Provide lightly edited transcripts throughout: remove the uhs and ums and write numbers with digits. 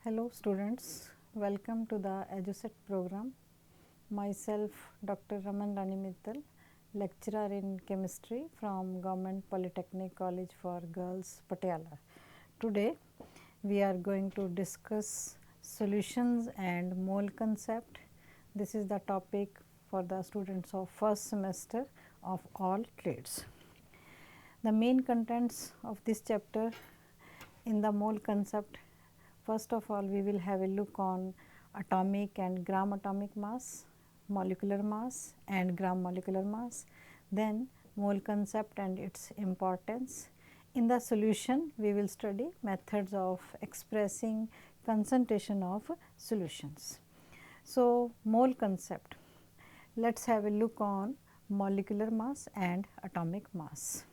Hello students, welcome to the EduSet program. Myself Dr. Raman Rani Mittal, lecturer in chemistry from Government Polytechnic College for Girls, Patiala. Today we are going to discuss solutions and mole concept. This is the topic for the students of first semester of all trades. The main contents of this chapter in the mole concept. First of all, we will have a look on atomic and gram atomic mass, molecular mass and gram molecular mass, then mole concept and its importance. In the solution, we will study methods of expressing concentration of solutions. So, mole concept. Let us have a look on molecular mass and atomic mass.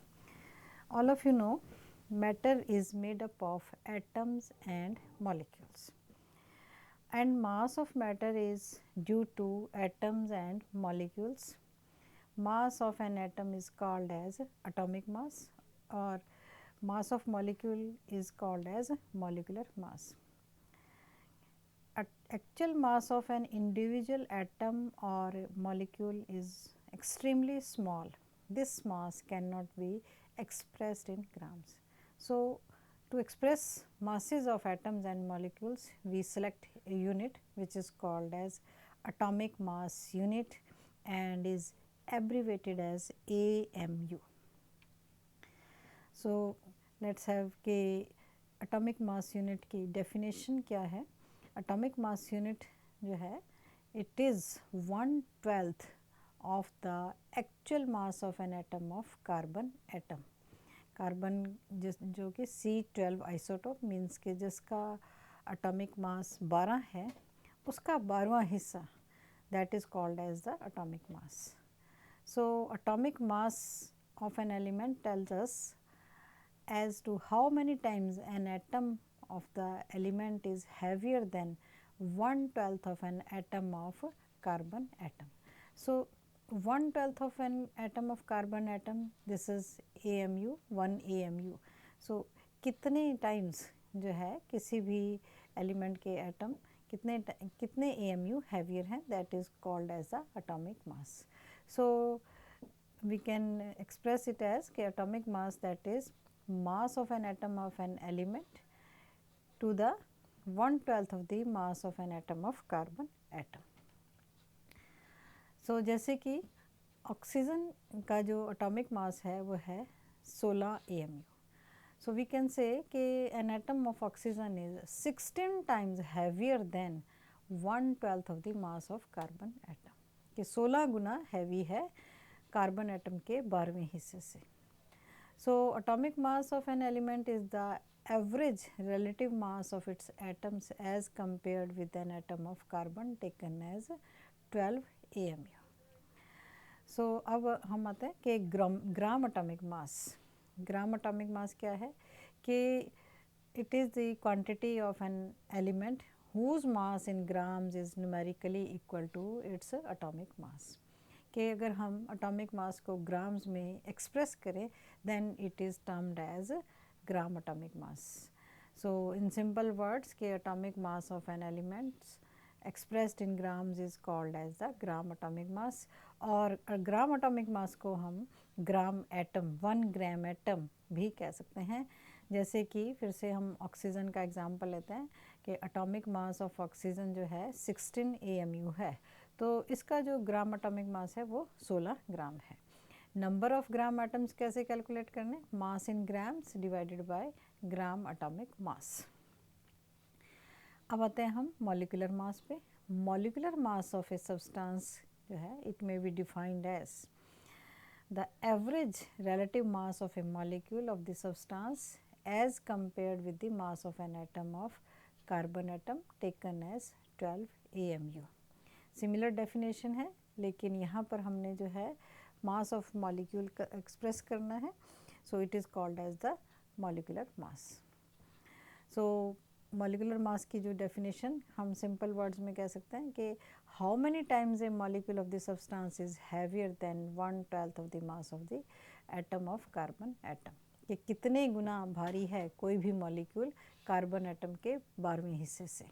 All of you know matter is made up of atoms and molecules, and mass of matter is due to atoms and molecules. Mass of an atom is called as atomic mass, or mass of molecule is called as molecular mass. Actual mass of an individual atom or molecule is extremely small. This mass cannot be expressed in grams. So, to express masses of atoms and molecules, we select a unit which is called as atomic mass unit and is abbreviated as AMU. So, let us have कि atomic mass unit की definition क्या है. Atomic mass unit जो है it is 1/12 of the actual mass of an atom of carbon atom. Carbon जो कि C12 isotope means के जिसका एटॉमिक मास 12 है, उसका 12वां हिस्सा that is called as the atomic mass. So atomic mass of an element tells us as to how many times an atom of the element is heavier than 1/12 of an atom of carbon atom. So, 1/12 of an atom of carbon atom, this is AMU, 1 AMU. So, कितने times जो है किसी भी element के atom कितने AMU heavier हैं, that is called as the atomic mass. So, we can express it as कि atomic mass, that is mass of an atom of an element to the 1/12 of the mass of an atom of carbon atom. So, जैसे कि oxygen का जो atomic mass है वो है 16 AMU. So, we can say कि an atom of oxygen is 16 times heavier than 1/12 of the mass of carbon atom. कि 16 गुना heavy है कार्बन एटम के 12वें हिस्से से. So, atomic mass of an element is the average relative mass of its atoms as compared with an atom of carbon taken as 12 AMU. So, अब हम आते हैं कि ग्राम एटॉमिक मास. ग्राम एटॉमिक मास क्या है कि it is the quantity of an element whose mass in grams is numerically equal to its atomic mass. कि अगर हम एटॉमिक मास को ग्राम्स में एक्सप्रेस करें then it is termed as gram atomic mass. So in simple words के atomic mass of an elements expressed in grams is called as the gram atomic mass. और gram atomic मास को हम gram atom 1 gram atom भी कह सकते हैं. जैसे कि फिर से हम ऑक्सीजन का एग्जांपल लेते हैं कि एटॉमिक मास ऑफ ऑक्सीजन जो है 16 AMU है, तो इसका जो ग्राम एटॉमिक मास है वो 16 ग्राम है. नंबर ऑफ ग्राम एटम्स कैसे कैलकुलेट करने? Mass in grams divided by gram atomic mass. अब आते हैं हम मॉलिक्यूलर मास पे. Molecular mass of a substance जो है it may be defined as the average relative mass of a molecule of the substance as compared with the mass of an atom of carbon atom taken as 12 AMU. Similar definition है, लेकिन यहाँ पर हमने जो है mass of molecule express करना है. So it is called as the molecular mass. So molecular mass की जो डेफिनेशन हम सिंपल वर्ड्स में कह सकते हैं कि how many times A molecule of the substance is heavier than 1/12 of the mass of the atom of carbon atom. कि कितने गुना भारी है कोई भी मॉलिक्यूल कार्बन एटम के 12वें हिस्से से।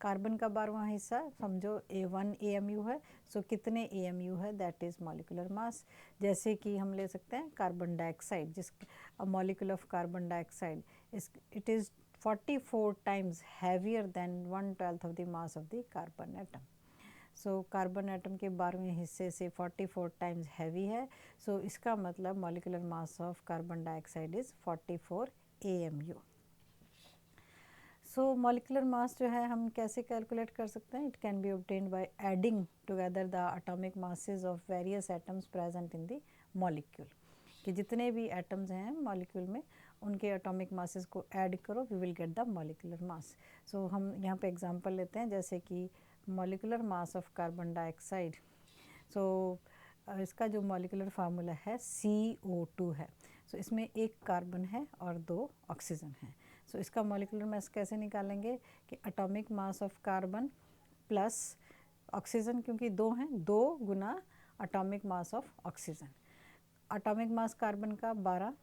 कार्बन का 12वां हिस्सा समझो A1 AMU है, सो कितने AMU है, दैट इज़ मॉलिकुलर मास। जैसे कि हम ले सकते हैं कार्बन डाइऑक्साइड, जिस molecule of carbon dioxide it is 44 times heavier than 1/12 of the mass of the carbon atom. So carbon atom के 12वें हिस्से से 44 टाइम्स हैवी है, सो इसका मतलब molecular mass of carbon dioxide is 44 AMU। So molecular mass जो है हम कैसे कैलकुलेट कर सकते हैं? It can be obtained by adding together the atomic masses of various atoms present in the molecule, कि जितने भी एटम्स हैं मॉलिक्यूल में उनके एटॉमिक मासेस को ऐड करो, we will get the molecular mass. So हम यहाँ पे एग्जांपल लेते हैं, जैसे कि molecular mass of carbon dioxide. So इसका जो मॉलिकुलर फार्मूला है CO2 है। सो इसमें एक कार्बन है और 2 ऑक्सीजन है। सो इसका मॉलिकुलर मास कैसे निकालेंगे कि atomic mass of carbon plus oxygen, क्योंकि 2 हैं, 2 गुना atomic mass of oxygen. Atomic mass carbon का 12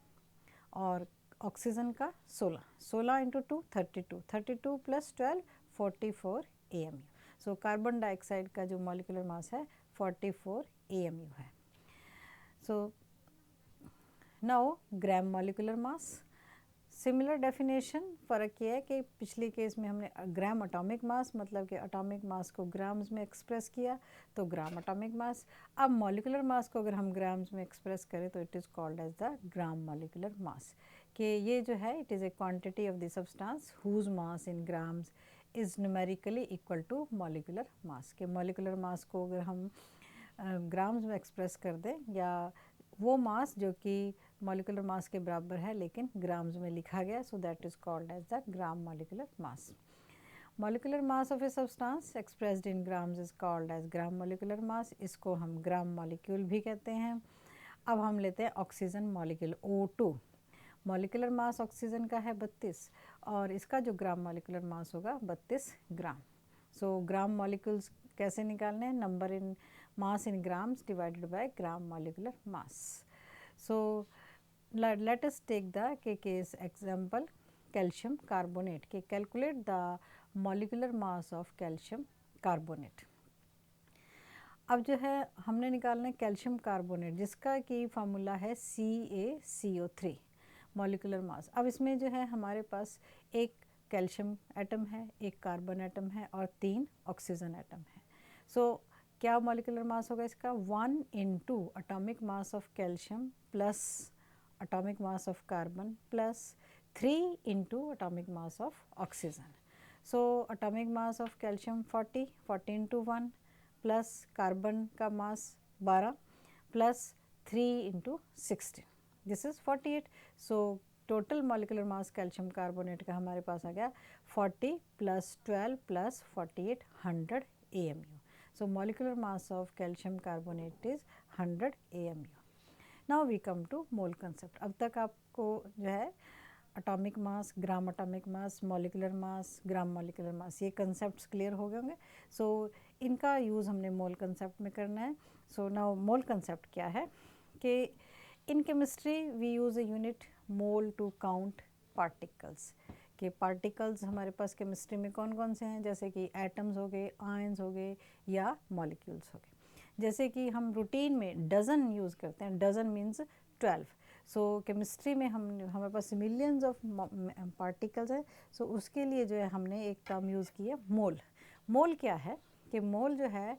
और ऑक्सीजन का 16, 16 into 2 32, 32 plus 12 44 AMU। So carbon dioxide का जो मॉलिकुलर मास है 44 AMU है। So now gram molecular mass, similar definition, फ़र्क ये है कि पिछली केस में हमने ग्राम एटॉमिक मास मतलब कि एटॉमिक मास को ग्राम्स में एक्सप्रेस किया, तो ग्राम एटॉमिक मास। अब मॉलिकुलर मास को अगर हम ग्राम्स में एक्सप्रेस करें तो it is called as the gram molecular mass, कि ये जो है it is a quantity of the substance whose mass in grams is numerically equal to molecular mass. के मॉलिकुलर मास को अगर हम ग्राम्स में एक्सप्रेस कर दें, या वो मास जो कि मॉलिकुलर मास के बराबर है लेकिन ग्राम्स में लिखा गया, so that is called as the gram molecular mass. Molecular mass of a substance expressed in grams is called as gram molecular mass. इसको हम ग्राम मॉलिक्यूल भी कहते हैं। अब हम लेते हैं oxygen molecule O2। Molecular mass oxygen का है 32 और इसका जो ग्राम मॉलिकुलर मास होगा 32 ग्राम। सो ग्राम मॉलिक्यूल्स कैसे निकालने हैं? Number in mass in grams divided by gram molecular mass. So let us take the case example calcium carbonate, के calculate the molecular mass of calcium carbonate। अब जो है हमने निकालना है कैल्शियम कार्बोनेट, जिसका कि फार्मूला है CaCO3 मॉलिकुलर मास। अब इसमें जो है हमारे पास एक कैल्शियम एटम है, एक कार्बन एटम है और 3 ऑक्सीजन एटम है। सो क्या मॉलिकुलर मास होगा इसका? 1 into atomic mass of calcium plus atomic mass of carbon plus 3 into atomic mass of oxygen. So atomic mass of calcium 40, 40 into 1 plus carbon का mass 12 plus 3 into 16, this is 48. So total molecular mass calcium carbonate का हमारे पास आ गया 40 plus 12 plus 48 100 AMU. So molecular mass of calcium carbonate is 100 AMU. Now we come to mole concept. अब तक आपको जो है atomic mass, gram atomic mass, molecular mass, gram molecular mass, ये कंसेप्ट्स क्लियर हो गए होंगे। सो इनका यूज़ हमने मोल कंसेप्ट में करना है। सो नाउ मोल कंसेप्ट क्या है कि in chemistry we use a unit mole to count particles, कि पार्टिकल्स हमारे पास केमिस्ट्री में कौन कौन से हैं, जैसे कि एटम्स हो गए, आयंस हो गए या मॉलिक्यूल्स हो गए। जैसे कि हम रूटीन में डज़न यूज़ करते हैं, डज़न मीन्स 12। सो केमिस्ट्री में हमारे पास मिलियंस ऑफ पार्टिकल्स हैं। सो उसके लिए जो है हमने एक टर्म यूज़ की है मोल। मोल क्या है कि मोल जो है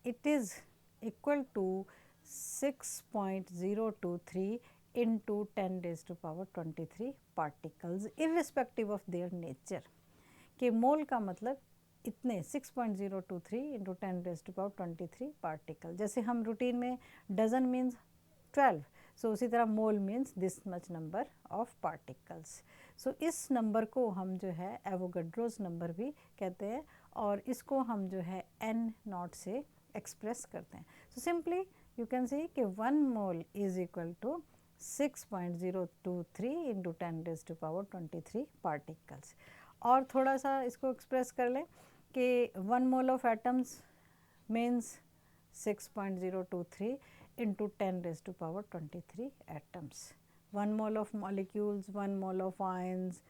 it is equal to 6.023 into 10 raised to power 23 particles irrespective of their nature. कि मोल का मतलब इतने 6.023 into 10 raised to power 23 particle. जैसे हम रूटीन में डजन मीन्स 12, सो उसी तरह mole means this much number of particles. So इस नंबर को हम जो है एवोगाड्रोस नंबर भी कहते हैं और इसको हम जो है n0 से एक्सप्रेस करते हैं। So simply you can see कि 1 mole is equal to 6.023 into 10 raised to power 23 particles. और थोड़ा सा इसको एक्सप्रेस कर लें कि 1 mole of atoms means 6.023 into 10 raised to power 23 atoms, 1 mole of molecules, 1 mole of ions,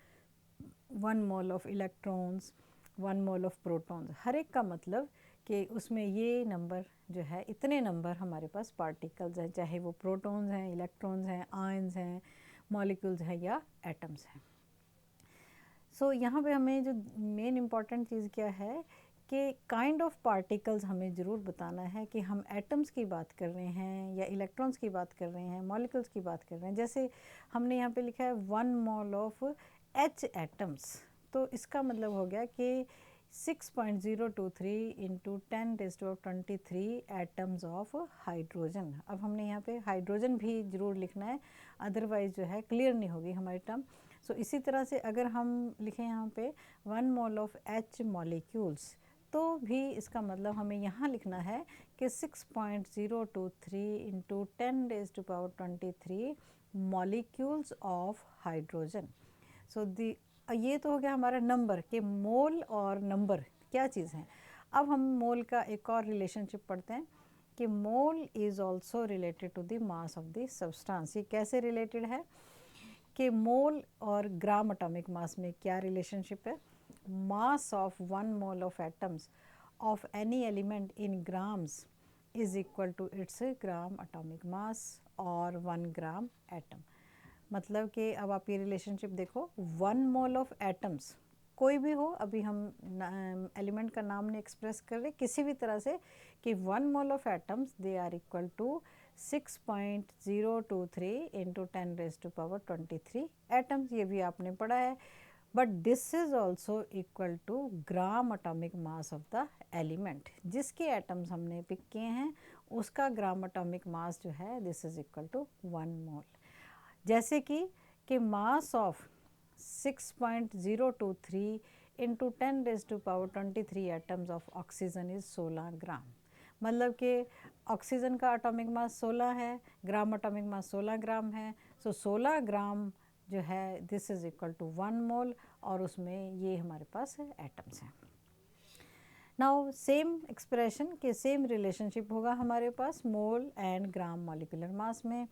1 mole of electrons, 1 mole of protons, हर एक का मतलब कि उसमें ये नंबर जो है, इतने नंबर हमारे पास पार्टिकल्स हैं, चाहे वो प्रोटॉन्स हैं, इलेक्ट्रॉन्स हैं, आयंस हैं, मॉलिक्यूल्स हैं या एटम्स हैं। सो यहाँ पे हमें जो मेन इम्पॉर्टेंट चीज़ क्या है कि काइंड ऑफ पार्टिकल्स हमें ज़रूर बताना है कि हम एटम्स की बात कर रहे हैं या इलेक्ट्रॉन्स की बात कर रहे हैं, मॉलिक्यूल्स की बात कर रहे हैं। जैसे हमने यहाँ पे लिखा है 1 मोल ऑफ H एटम्स, तो इसका मतलब हो गया कि 6.023 इंटू 10⁻23 एटम्स ऑफ हाइड्रोजन। अब हमने यहाँ पे हाइड्रोजन भी ज़रूर लिखना है, अदरवाइज़ जो है क्लियर नहीं होगी हमारी टर्म। सो इसी तरह से अगर हम लिखें यहाँ पे 1 मोल ऑफ H मॉलिक्यूल्स, तो भी इसका मतलब हमें यहाँ लिखना है कि 6.023 इंटू 10⁻23 मॉलिक्यूल्स ऑफ हाइड्रोजन। सो ये तो हो गया हमारा नंबर कि मोल और नंबर क्या चीज़ है। अब हम मोल का एक और रिलेशनशिप पढ़ते हैं कि mole is also related to the mass of the substance. ये कैसे रिलेटेड है कि मोल और ग्राम एटॉमिक मास में क्या रिलेशनशिप है। Mass of 1 mole of atoms of any element in grams is equal to its gram atomic mass और 1 gram atom. मतलब कि अब आप ये रिलेशनशिप देखो, 1 मोल ऑफ एटम्स कोई भी हो, अभी हम एलिमेंट का नाम नहीं एक्सप्रेस कर रहे, किसी भी तरह से कि 1 mole of atoms they are equal to 6.023 into 10⁻23 atoms. ये भी आपने पढ़ा है, but this is also equal to gram atomic mass of the element. जिसके एटम्स हमने पिक किए हैं उसका ग्राम एटॉमिक मास जो है this is equal to 1 mole. जैसे कि mass of 6.023 into 10⁻23 atoms of oxygen is 16 gram. मतलब कि ऑक्सीजन का एटॉमिक मास 16 है, ग्राम एटॉमिक मास 16 ग्राम है। सो 16 ग्राम जो है दिस इज इक्वल टू 1 मोल, और उसमें ये हमारे पास एटम्स हैं। नाउ सेम एक्सप्रेशन के सेम रिलेशनशिप होगा हमारे पास mole and gram molecular mass में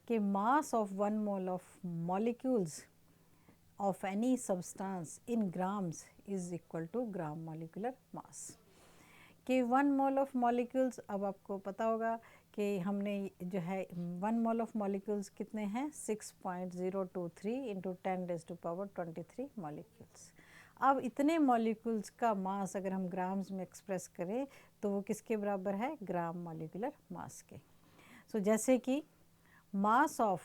कि mass of 1 mole of molecules of any substance in grams is equal to gram molecular mass. कि 1 मोल ऑफ मॉलिक्यूल्स, अब आपको पता होगा कि हमने जो है 1 मोल ऑफ मॉलिक्यूल्स कितने हैं, 6.023 इंटू 10⁻23 मॉलिक्यूल्स। अब इतने मॉलिक्यूल्स का मास अगर हम ग्राम्स में एक्सप्रेस करें तो वो किसके बराबर है, ग्राम मॉलिक्यूलर मास के। सो जैसे कि मास ऑफ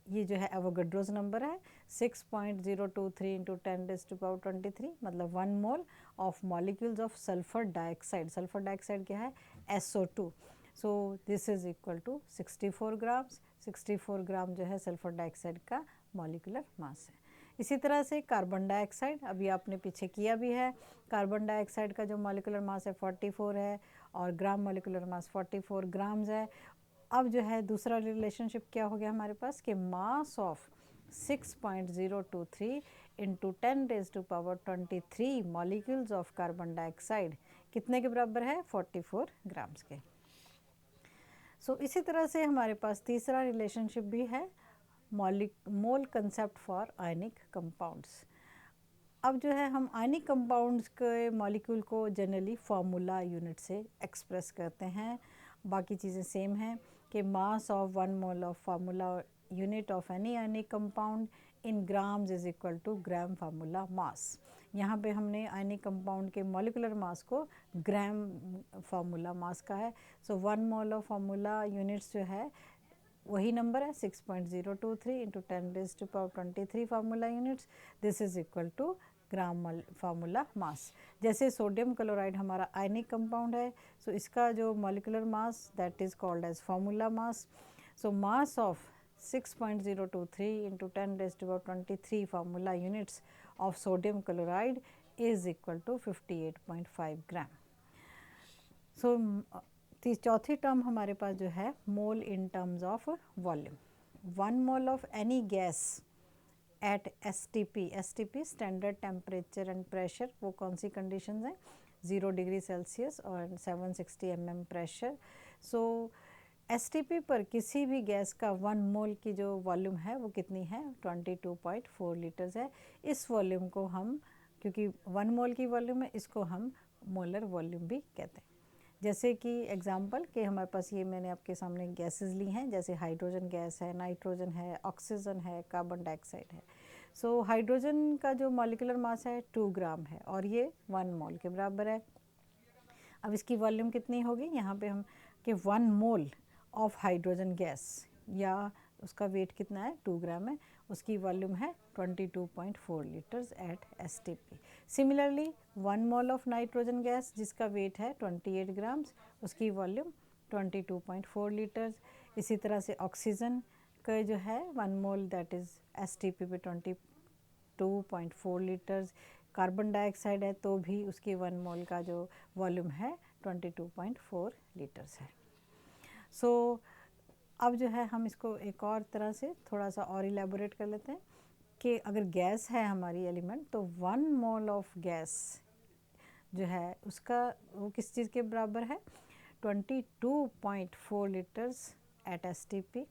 ये जो है एवोगाड्रोस नंबर है 6.023 इंटू 10⁻23, मतलब 1 mole of molecules of sulphur dioxide. Sulphur dioxide क्या है, SO2। So this is equal to 64 grams. 64 gram जो है सल्फर डाइऑक्साइड का मॉलिक्यूलर मास है। इसी तरह से कार्बन डाइऑक्साइड, अभी आपने पीछे किया भी है, कार्बन डाइऑक्साइड का जो मॉलिक्यूलर मास है 44 है और ग्राम मॉलिक्यूलर मास 44 ग्राम्स है। अब जो है दूसरा रिलेशनशिप क्या हो गया हमारे पास कि mass of 6.023 into 10⁻23 molecules of carbon dioxide कितने के बराबर है, 44 ग्राम्स के। सो इसी तरह से हमारे पास तीसरा रिलेशनशिप भी है, mole concept for ionic compounds. अब जो है हम आयनिक कंपाउंड्स के मॉलिक्यूल को जनरली फार्मूला यूनिट से एक्सप्रेस करते हैं, बाकी चीज़ें सेम हैं कि mass of 1 mole of formula unit of any ionic compound in grams is equal to gram formula mass. यहाँ पे हमने आयनिक कंपाउंड के मॉलिक्यूलर मास को ग्राम फार्मूला मास का है। So 1 mole of formula units जो है वही नंबर है 6.023 into 10⁻23 formula units, this is equal to gram formula mass. जैसे सोडियम क्लोराइड हमारा आयनिक कंपाउंड है, सो इसका जो molecular mass that is called as formula mass. So mass of 6.023 into 10⁻23 formula units of sodium chloride is equal to 58.5 gram. So चौथी term हमारे पास जो है mole in terms of volume. 1 mole of any gas at STP standard temperature and pressure, वो कौन सी conditions हैं, 0 degree Celsius और 760 mm pressure. सो STP पर किसी भी गैस का 1 मोल की जो वॉल्यूम है वो कितनी है, 22.4 लीटर्स है। इस वॉल्यूम को हम, क्योंकि 1 मोल की वॉल्यूम है, इसको हम मोलर वॉल्यूम भी कहते हैं। जैसे कि एग्जांपल कि हमारे पास ये मैंने आपके सामने गैसेस ली हैं, जैसे हाइड्रोजन गैस है, नाइट्रोजन है, ऑक्सीजन है, कार्बन डाइऑक्साइड है। सो हाइड्रोजन का जो मॉलिक्यूलर मास है 2 ग्राम है और ये 1 मोल के बराबर है। अब इसकी वॉल्यूम कितनी होगी, यहाँ पे हम कि 1 मोल ऑफ हाइड्रोजन गैस या उसका वेट कितना है, 2 ग्राम है, उसकी वॉल्यूम है 22.4 litres at STP. Similarly 1 mole of nitrogen gas जिसका वेट है 28 ग्राम्स, उसकी वॉल्यूम 22.4 लीटर्स। इसी तरह से ऑक्सीजन का जो है 1 मोल दैट इज़ एसटीपी पे 22.4 लीटर्स। कार्बन डाइऑक्साइड है तो भी उसकी 1 मोल का जो वॉल्यूम है 22.4 लीटर्स है। सो अब जो है हम इसको एक और तरह से थोड़ा सा और इलेबोरेट कर लेते हैं कि अगर गैस है हमारी एलिमेंट, तो 1 मोल ऑफ गैस जो है उसका वो किस चीज़ के बराबर है, 22.4 litres at STP.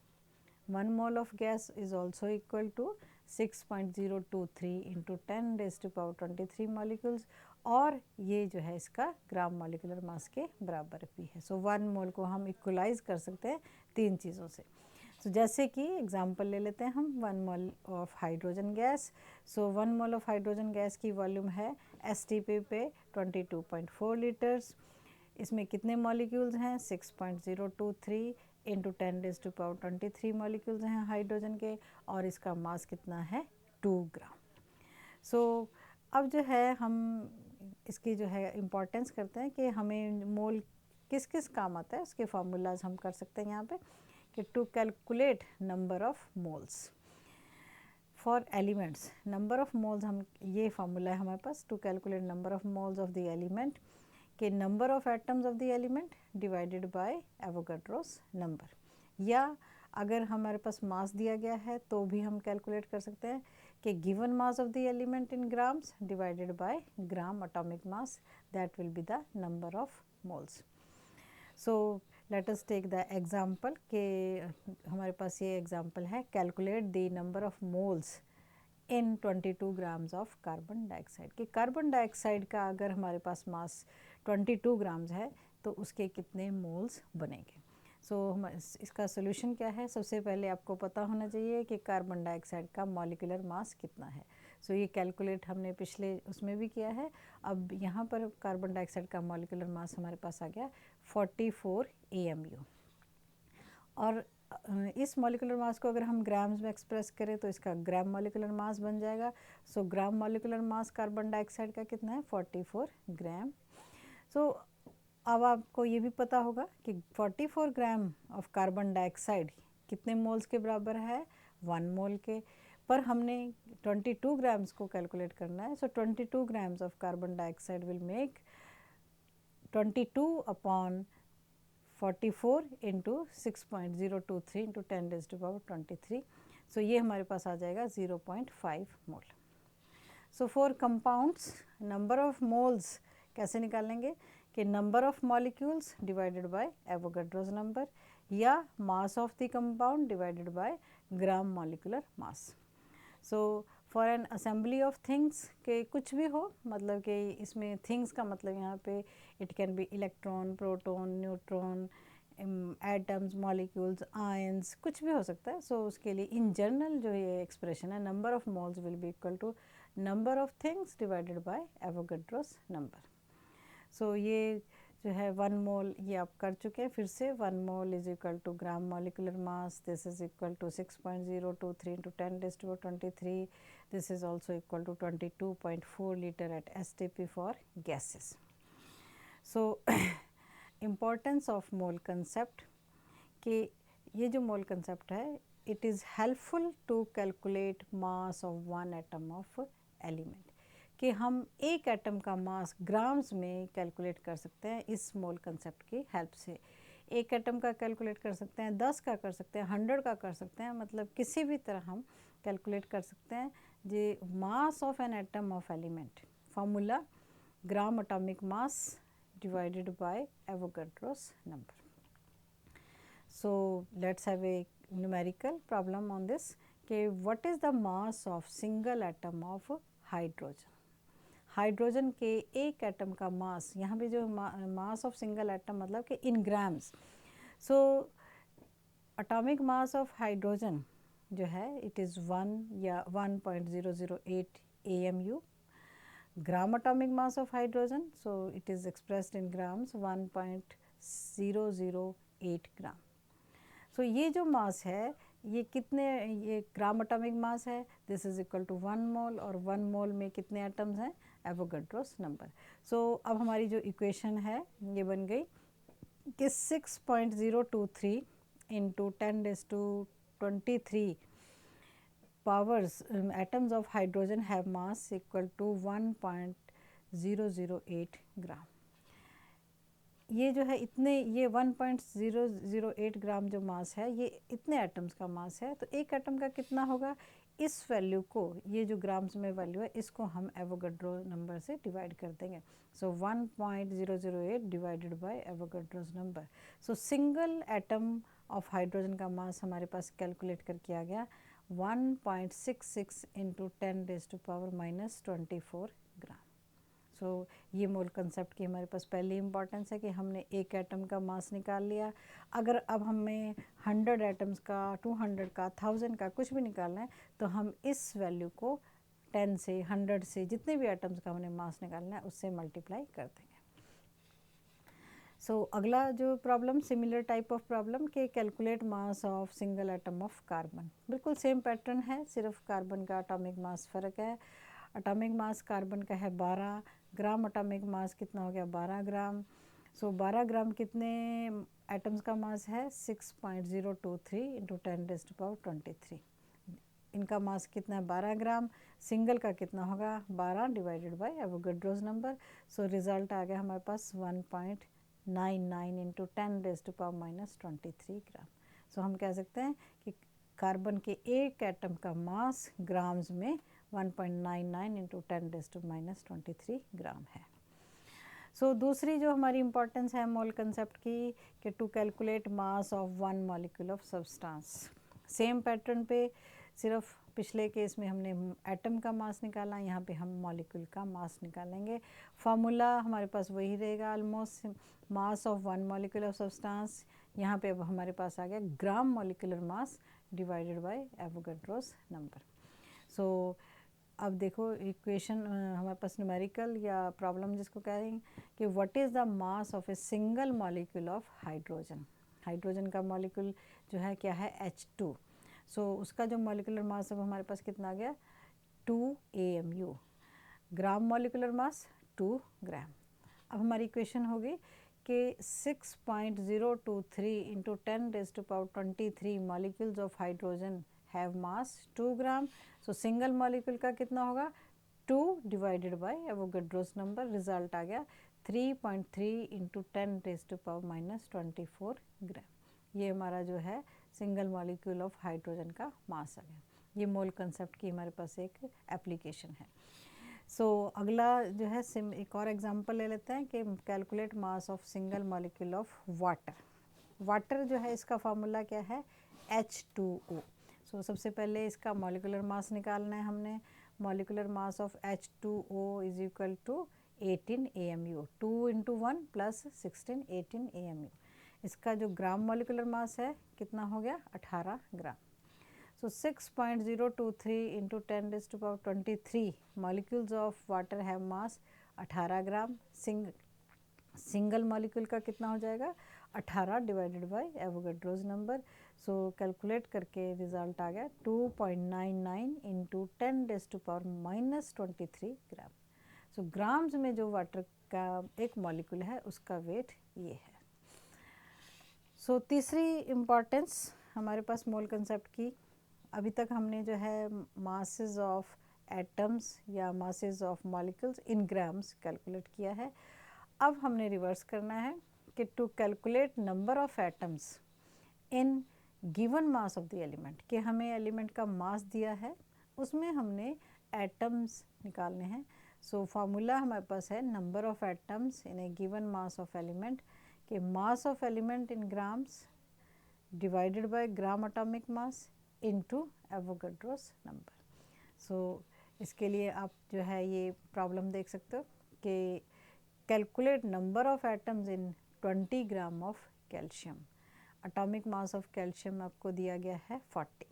1 mole of gas is also equal to 6.023 into 10 raised to power 23 molecules और ये जो है इसका ग्राम मॉलिकुलर मास के बराबर भी है। सो 1 मोल को हम इक्वलाइज कर सकते हैं 3 चीज़ों से। सो जैसे कि एग्जांपल ले लेते हैं हम 1 mole of hydrogen gas. So 1 mole of hydrogen gas की वॉल्यूम है एसटीपी पे 22.4 लीटर्स। इसमें कितने मॉलिक्यूल्स हैं, 6.023 into 10 raise to power 23 molecules हैं हाइड्रोजन के और इसका मास कितना है, 2 ग्राम। सो अब जो है हम इसकी जो है इम्पोर्टेंस करते हैं कि हमें मोल किस किस काम आता है, उसके फार्मूलाज हम कर सकते हैं यहाँ पे कि to calculate number of moles for elements. Number of moles, हम ये फार्मूला है हमारे पास to calculate number of moles of the element कि number of atoms of the element divided by Avogadro's number. या अगर हमारे पास मास दिया गया है तो भी हम कैलकुलेट कर सकते हैं कि given mass of the element in grams divided by gram atomic mass, that will be the number of moles. So let us take the example कि हमारे पास ये एग्जांपल है, calculate the number of moles in 22 grams of carbon dioxide. कि carbon dioxide का अगर हमारे पास मास 22 grams है तो उसके कितने मोल्स बनेंगे। सो इसका सोल्यूशन क्या है, सबसे पहले आपको पता होना चाहिए कि कार्बन डाइऑक्साइड का मॉलिक्यूलर मास कितना है। सो ये कैलकुलेट हमने पिछले उसमें भी किया है। अब यहाँ पर कार्बन डाइऑक्साइड का मॉलिक्यूलर मास हमारे पास आ गया 44 AMU और इस मॉलिक्यूलर मास को अगर हम ग्राम्स में एक्सप्रेस करें तो इसका ग्राम मॉलिक्यूलर मास बन जाएगा। So gram molecular mass carbon dioxide का कितना है, 44 ग्राम। सो अब आपको ये भी पता होगा कि 44 ग्राम ऑफ कार्बन डाइऑक्साइड कितने मोल्स के बराबर है, 1 मोल के। पर हमने 22 ग्राम्स को कैलकुलेट करना है। So 22 grams of carbon dioxide will make 22 upon 44 into 6.023 into 10 raise to power 23। सो ये हमारे पास आ जाएगा 0.5 mole. So for compounds number of moles कैसे निकालेंगे कि number of molecules divided by Avogadro's number या mass of the compound divided by gram molecular mass. So for an assembly of things के कुछ भी हो, मतलब कि इसमें थिंग्स का मतलब यहाँ पे it can B electron, proton, neutron, atoms, molecules, ions, कुछ भी हो सकता है। सो उसके लिए इन जनरल जो ये एक्सप्रेशन है, number of moles will be equal to number of things divided by Avogadro's number. So ये जो है 1 मोल ये आप कर चुके हैं। फिर से 1 mole is equal to gram molecular mass, this is equal to 6.023 into 10 raise to 23, this is also equal to 22.4 litre at STP for gases. So importance of mole concept कि ये जो मोल कंसेप्ट है it is helpful to calculate mass of 1 atom of element, कि हम एक atom का मास grams में calculate कर सकते हैं इस मोल कंसेप्ट की हेल्प से। एक एटम का कैलकुलेट कर सकते हैं, 10 का कर सकते हैं, 100 का कर सकते हैं, मतलब किसी भी तरह हम कैलकुलेट कर सकते हैं। जी mass of an atom of element formula gram atomic mass divided by Avogadro's number. So let's have a numerical problem on this कि what is the mass of single atom of hydrogen. Hydrogen के एक atom का मास, यहाँ पे जो मास of single atom मतलब कि in grams. So atomic mass of hydrogen जो है इट इज़ 1 या 1.008 AMU. Gram atomic mass of hydrogen, so it is expressed in grams 1.008 ग्राम. सो ये जो मास है ये कितने, ये ग्राम एटॉमिक मास है, दिस इज इक्वल टू 1 मोल, और 1 मोल में कितने एटम्स हैं, एवोगाड्रोस नंबर. सो अब हमारी जो इक्वेशन है ये बन गई कि 6.023 into 10⁻23 powers atoms of hydrogen have mass equal to 1.008 ग्राम. ये जो है इतने, ये 1.008 ग्राम जो मास है ये इतने एटम्स का मास है. तो एक एटम का कितना होगा, इस वैल्यू को, ये जो ग्राम्स में वैल्यू है इसको हम एवोगाड्रो नंबर से डिवाइड कर देंगे. सो 1.008 divided by Avogadro's number. So single atom of hydrogen का मास हमारे पास कैलकुलेट करके आ गया 1.66 इंटू 10⁻⁻24 ग्राम. सो ये मोल कंसेप्ट की हमारे पास पहली इंपॉर्टेंस है कि हमने एक एटम का मास निकाल लिया. अगर अब हमें 100 एटम्स का, 200 का, 1000 का कुछ भी निकालना है तो हम इस वैल्यू को 10 से, 100 से, जितने भी एटम्स का हमने मास निकालना है उससे मल्टीप्लाई कर देंगे. सो अगला जो problem, similar type of problem के calculate mass of single atom of carbon. बिल्कुल सेम पैटर्न है, सिर्फ कार्बन का एटॉमिक मास फ़र्क है. एटॉमिक मास कार्बन का है 12 ग्राम, एटॉमिक मास कितना हो गया 12 ग्राम. सो 12 ग्राम कितने एटम्स का मास है, 6.023 इंटू 10⁻23. इनका मास कितना है 12 ग्राम. सिंगल का कितना होगा 12 divided by Avogadro's number. So result आ गया हमारे पास 1.99 इंटू 10⁻⁻23 ग्राम. सो हम कह सकते हैं कि कार्बन के एक एटम का मास ग्राम्स में 1.99 इंटू 10⁻⁻23 ग्राम है. सो दूसरी जो हमारी इम्पोर्टेंस है मोल कंसेप्ट की कि to calculate mass of one molecule of substance. Same pattern पे, सिर्फ पिछले केस में हमने एटम का मास निकाला, यहाँ पे हम मॉलिक्यूल का मास निकालेंगे. फार्मूला हमारे पास वही रहेगा almost, mass of one molecule of substance. यहाँ पे अब हमारे पास आ गया gram molecular mass divided by Avogadro's number. So अब देखो इक्वेशन हमारे पास न्यूमेरिकल या प्रॉब्लम जिसको कह रहे हैं कि what is the mass of a single molecule of hydrogen. Hydrogen का मॉलिक्यूल जो है क्या है H2. सो उसका जो मॉलिक्यूलर मास अब हमारे पास कितना आ गया 2 AMU. ग्राम मॉलिक्यूलर मास 2 ग्राम. अब हमारी इक्वेशन होगी कि 6.023 into 10⁻23 molecules of hydrogen have mass 2 gram. So single molecule का कितना होगा 2 divided by Avogadro's number. Result आ गया 3.3 इंटू 10⁻⁻24 ग्राम. ये हमारा जो है सिंगल मॉलिक्यूल ऑफ हाइड्रोजन का मास आ गया. ये मोल कंसेप्ट की हमारे पास एक एप्लीकेशन है. सो अगला जो है एक और एग्जांपल ले लेते हैं कि calculate mass of single molecule of water. Water जो है इसका फार्मूला क्या है H2O. सो सबसे पहले इसका मॉलिक्यूलर मास निकालना है हमने. Molecular mass of H2O is equal to 18 AMU. 2 into 1 plus 16 18 AMU. इसका जो ग्राम मॉलिक्यूलर मास है कितना हो गया 18 ग्राम. सो 6.023 into 10⁻23 molecules of water have mass 18 gram. Single molecule का कितना हो जाएगा 18 divided by Avogadro's number. So calculate करके रिजल्ट आ गया 2.99 इंटू 10⁻⁻23 ग्राम. सो ग्राम्स में जो वाटर का एक मॉलिक्यूल है उसका वेट ये है. सो तीसरी इम्पॉर्टेंस हमारे पास मोल कंसेप्ट की, अभी तक हमने जो है मासेस ऑफ एटम्स या masses of molecules in grams calculate किया है. अब हमने रिवर्स करना है कि to calculate number of atoms in given mass of the element, कि हमें एलिमेंट का मास दिया है उसमें हमने एटम्स निकालने हैं. सो फार्मूला हमारे पास है number of atoms in a given mass of element, कि mass of element in grams divided by gram atomic mass into Avogadro's number. So इसके लिए आप जो है ये प्रॉब्लम देख सकते हो कि calculate number of atoms in 20 gram of calcium. Atomic mass of calcium आपको दिया गया है 40।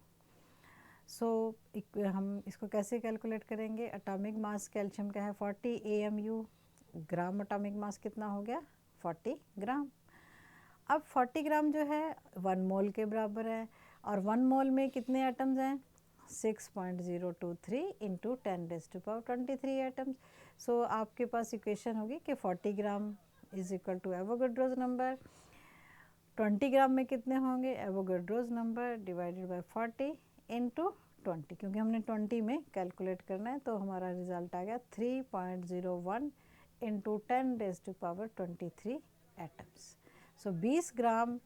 सो हम इसको कैसे कैलकुलेट करेंगे? एटॉमिक मास कैल्शियम का है 40 AMU, ग्राम एटॉमिक मास कितना हो गया? 40 ग्राम। अब 40 ग्राम जो है 1 मोल के बराबर है, और 1 मोल में कितने एटम्स हैं? 6.023 इंटू 10⁻23 एटम्स। सो आपके पास इक्वेशन होगी कि 40 gram is equal to Avogadro's number. 20 gram में कितने होंगे? Avogadro's number divided by 40 into 20, क्योंकि हमने 20 में कैलकुलेट करना है, तो हमारा रिजल्ट आ गया 3.01 इंटू 10⁻23 एटम्स। सो 20 ग्राम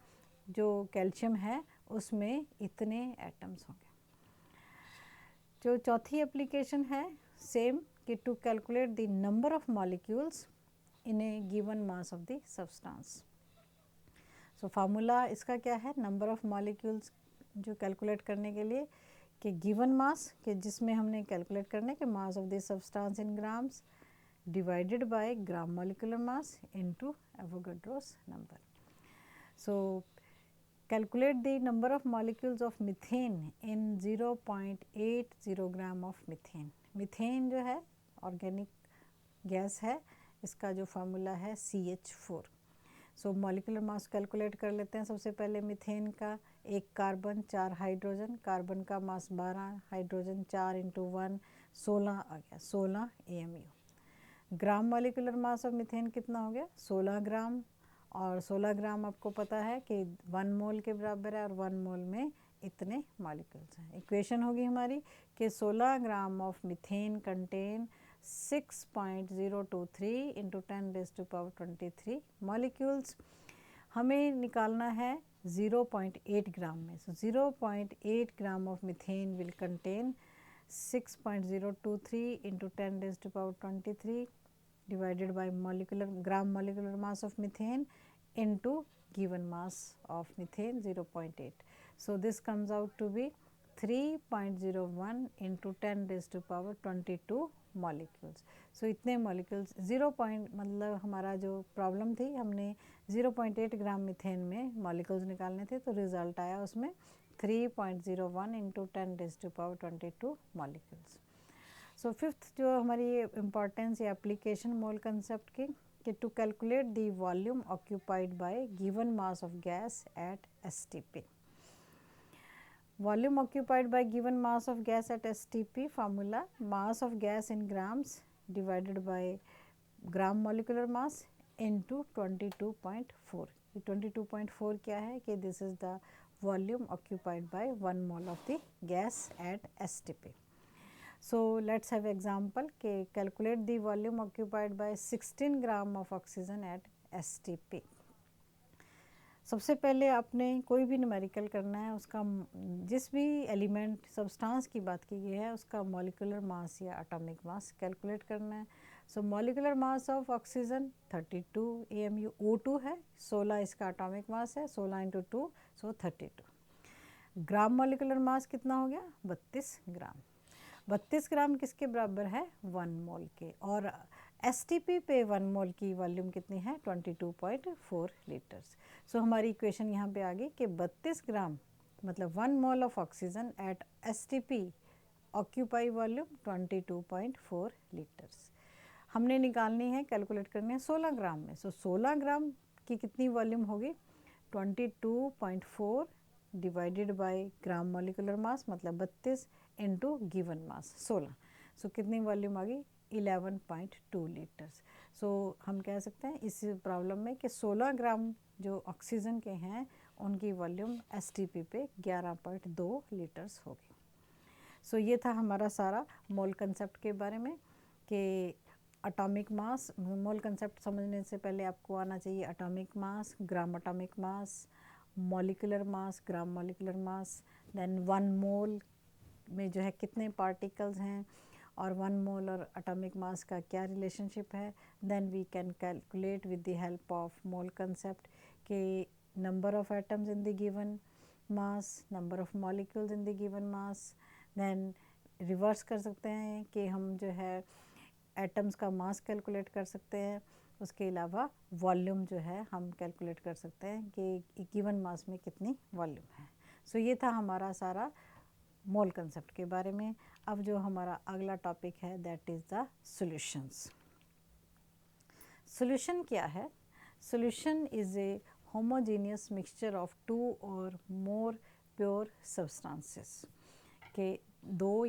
जो कैल्शियम है उसमें इतने एटम्स होंगे। जो चौथी एप्लीकेशन है सेम, कि to calculate the number of molecules in a given mass of the substance. So formula इसका क्या है? नंबर ऑफ मॉलिक्यूल्स जो कैलकुलेट करने के लिए कि गिवन मास, कि जिसमें हमने कैलकुलेट करना है कि mass of the substance in grams divided by gram molecular mass into Avogadro's number. So calculate the number of molecules of methane in 0.80 gram of methane. Methane जो है ऑर्गेनिक गैस है, इसका जो फार्मूला है CH4। सो molecular mass calculate कर लेते हैं। सबसे पहले मीथेन का, एक कार्बन 4 हाइड्रोजन, कार्बन का मास 12, हाइड्रोजन 4 इंटू 1 16 आ गया, 16 AMU। Gram molecular mass of methane कितना हो गया? 16 ग्राम, और 16 ग्राम आपको पता है कि 1 मोल के बराबर है, और 1 मोल में इतने मॉलिक्यूल्स हैं। इक्वेशन होगी हमारी कि 16 gram of methane contain 6.023 into 10⁻23 molecules. हमें निकालना है 0.8 ग्राम में। सो 0.8 gram of methane will contain 6.023 into 10⁻23 divided by gram molecular mass of methane into given mass of methane 0.8. So this comes out to be 3.01 into 10⁻22 molecules. So इतने molecules 0. मतलब हमारा जो problem थी, हमने 0.8 ग्राम मीथेन में molecules निकालने थे, तो रिजल्ट आया उसमें 3.01 into 10⁻22 molecules. सो फिफ्थ जो हमारी इम्पॉर्टेंस या एप्लीकेशन मोल कंसेप्ट की, कि to calculate the volume occupied by given mass of gas at STP। Volume occupied by given mass of gas at STP formula mass of gas in grams divided by gram molecular mass into 22.4। 22.4 क्या है? कि this is the volume occupied by 1 mole of the gas at STP। So let's have example के calculate the volume occupied by 16 gram of oxygen at STP। सबसे पहले आपने कोई भी numerical करना है, उसका जिस भी एलिमेंट सब्सटेंस की बात की गई है उसका मॉलिक्यूलर मास या एटॉमिक मास कैलकुलेट करना है। So molecular mass of oxygen 32 AMU, O2 है, 16 इसका एटॉमिक मास है, 16 इंटू 2 सो 32। ग्राम मॉलिक्यूलर मास कितना हो गया? 32 ग्राम। 32 ग्राम किसके बराबर है? 1 मोल के, और STP पे 1 मोल की वॉल्यूम कितनी है? 22.4 लीटर्स। सो हमारी इक्वेशन यहाँ पे आ गई कि 32 ग्राम मतलब 1 mole of oxygen at STP occupy volume 22.4 litres. हमने निकालनी है, कैलकुलेट करनी है 16 ग्राम में। सो 16 ग्राम की कितनी वॉल्यूम होगी? 22.4 डिवाइडेड बाय ग्राम मॉलिक्यूलर मास मतलब 32 इंटू गिवन मास 16। सो कितनी वॉल्यूम आ गई? 11.2 लीटर्स। सो हम कह सकते हैं इस प्रॉब्लम में कि 16 ग्राम जो ऑक्सीजन के हैं उनकी वॉल्यूम STP पे 11.2 लीटर्स होगी। सो ये था हमारा सारा मोल कंसेप्ट के बारे में, कि एटॉमिक मास, मोल कंसेप्ट समझने से पहले आपको आना चाहिए atomic mass, gram atomic mass, molecular mass, gram molecular mass, then 1 mole में जो है कितने पार्टिकल्स हैं, और 1 मोल और एटॉमिक मास का क्या रिलेशनशिप है। Then we can calculate with the help of mole concept के number of atoms in the given mass, number of molecules in the given mass. Then reverse कर सकते हैं कि हम जो है एटम्स का मास कैलकुलेट कर सकते हैं। उसके अलावा वॉल्यूम जो है हम कैलकुलेट कर सकते हैं कि गिवन मास में कितनी वॉल्यूम है। सो ये था हमारा सारा मोल कंसेप्ट के बारे में। अब जो हमारा अगला टॉपिक है that is the solutions. Solution क्या है? Solution is a homogeneous mixture of two or more pure substances, के दो